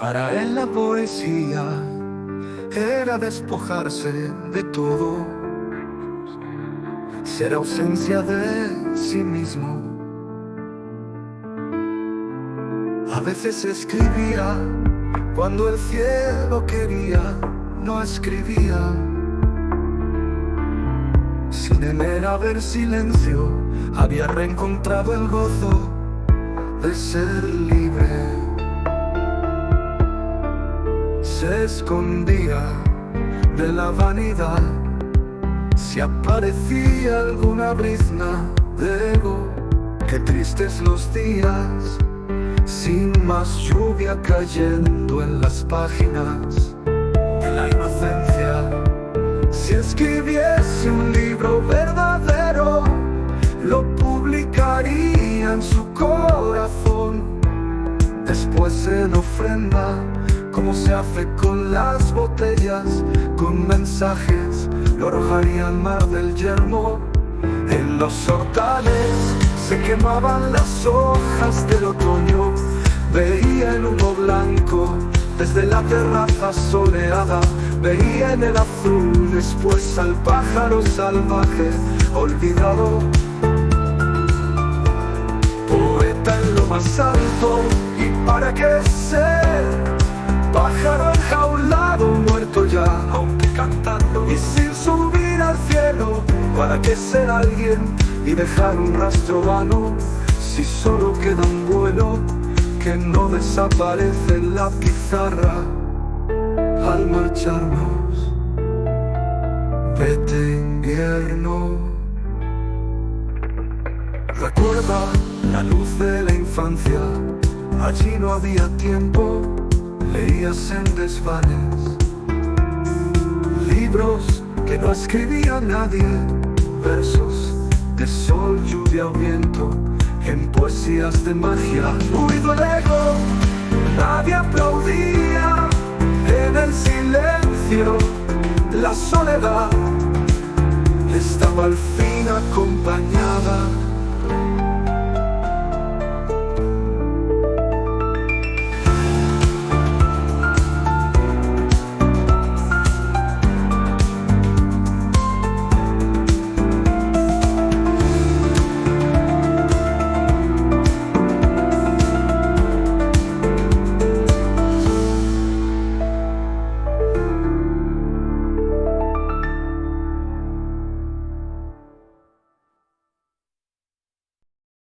Para él la poesía era despojarse de todo, ser ausencia de sí mismo. A veces escribía cuando el cielo quería, no escribía. Sin temer a ver silencio, había reencontrado el gozo de ser libre. Se escondía de la vanidad, si aparecía alguna brizna de ego. Qué tristes los días, sin más lluvia cayendo en las páginas de la inocencia. Si escribiese un libro verdadero, lo publicaría en su corazón. Después en ofrenda, como se hace con las botellas, con mensajes, lo arrojaría al mar del yermo. En los hortales se quemaban las hojas del otoño, veía el humo blanco desde la terraza soleada, veía en el azul después al pájaro salvaje olvidado. Poeta en lo más alto, ¿y para qué ser? Pájaro enjaulado, muerto ya, aunque cantando. Y sin subir al cielo, ¿para qué ser alguien y dejar un rastro vano? Si solo queda un vuelo que no desaparece en la pizarra. Al marcharnos, vete invierno. Recuerda la luz de la infancia, allí no había tiempo. Leías en desvanes libros que no escribía nadie, versos de sol, lluvia o viento, en poesías de magia. Ruido el ego, nadie aplaudía. En el silencio, la soledad estaba al fin acompañada.